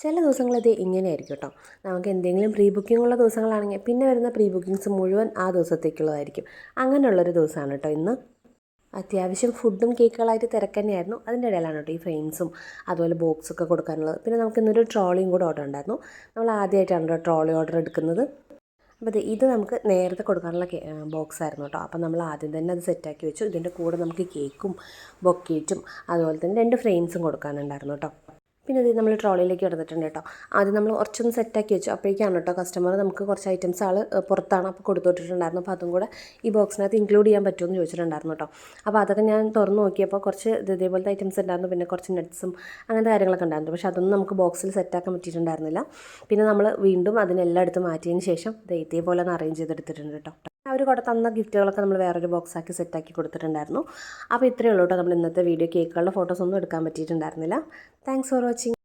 ചില ദിവസങ്ങളിത് ഇങ്ങനെയായിരിക്കും കേട്ടോ. നമുക്ക് എന്തെങ്കിലും പ്രീ ബുക്കിംഗ് ഉള്ള ദിവസങ്ങളാണെങ്കിൽ പിന്നെ വരുന്ന പ്രീ ബുക്കിങ്സ് മുഴുവൻ ആ ദിവസത്തേക്കുള്ളതായിരിക്കും. അങ്ങനെയുള്ളൊരു ദിവസമാണ് കേട്ടോ ഇന്ന്. അത്യാവശ്യം ഫുഡും കേക്കുകളായിട്ട് തിരക്ക് തന്നെയായിരുന്നു. അതിൻ്റെ ഇടയിലാണ് കേട്ടോ ഈ ഫ്രെയിംസും അതുപോലെ ബോക്സൊക്കെ കൊടുക്കാനുള്ളത്. പിന്നെ നമുക്ക് ഇന്നൊരു ട്രോളിയും കൂടെ ഓർഡർ ഉണ്ടായിരുന്നു. നമ്മൾ ആദ്യമായിട്ടാണ് കേട്ടോ ട്രോളി ഓർഡർ എടുക്കുന്നത്. അപ്പോൾ ഇത് നമുക്ക് നേരത്തെ കൊടുക്കാനുള്ള ബോക്സ് ആയിരുന്നു കേട്ടോ. അപ്പോൾ നമ്മൾ ആദ്യം തന്നെ അത് സെറ്റാക്കി വെച്ചു. ഇതിൻ്റെ കൂടെ നമുക്ക് കേക്കും ബൊക്കേറ്റും അതുപോലെ തന്നെ 2 ഫ്രെയിംസും കൊടുക്കാനുണ്ടായിരുന്നു കേട്ടോ. പിന്നെ ഇത് നമ്മൾ ട്രോളിയിലേക്ക് എടുത്തിട്ടുണ്ട് കേട്ടോ. ആദ്യം നമ്മൾ കുറച്ചൊന്ന് സെറ്റാക്കി വെച്ചു. അപ്പോഴേക്കാണ് കേട്ടോ കസ്റ്റമർ നമുക്ക് കുറച്ച് ഐറ്റംസ് പുറത്താണ് അപ്പോൾ കൊടുത്തുവിട്ടിട്ടുണ്ടായിരുന്നു. അപ്പോൾ അതും കൂടെ ഈ ബോക്സിനകത്ത് ഇൻക്ലൂഡ് ചെയ്യാൻ പറ്റുമെന്ന് ചോദിച്ചിട്ടുണ്ടായിരുന്നു കേട്ടോ. അപ്പോൾ അതൊക്കെ ഞാൻ തുറന്ന് നോക്കിയപ്പോൾ കുറച്ച് ഇതേപോലത്തെ ഐറ്റംസ് ഉണ്ടായിരുന്നു. പിന്നെ കുറച്ച് നട്ട്സും അങ്ങനത്തെ കാര്യങ്ങളൊക്കെ ഉണ്ടായിരുന്നു. പക്ഷേ അതൊന്നും നമുക്ക് ബോക്സിൽ സെറ്റാക്കാൻ പറ്റിയിട്ടുണ്ടായിരുന്നില്ല. പിന്നെ നമ്മൾ വീണ്ടും അതിനെല്ലാം എടുത്ത് മാറ്റിയതിന് ശേഷം ഇതേപോലെ ഒന്ന് അറേഞ്ച് ചെയ്തെടുത്തിട്ടുണ്ട് കേട്ടോ. അവർ കൂടെ തന്ന ഗിഫ്റ്റുകളൊക്കെ നമ്മൾ വേറൊരു ബോക്സാക്കി സെറ്റാക്കി കൊടുത്തിട്ടുണ്ടായിരുന്നു. അപ്പോൾ ഇത്രയേ ഉള്ളൂ കേട്ടോ നമ്മൾ ഇന്നത്തെ വീഡിയോ. കേക്കുകളുടെ ഫോട്ടോസൊന്നും എടുക്കാൻ പറ്റിയിട്ടുണ്ടായിരുന്നില്ല. Thanks for watching.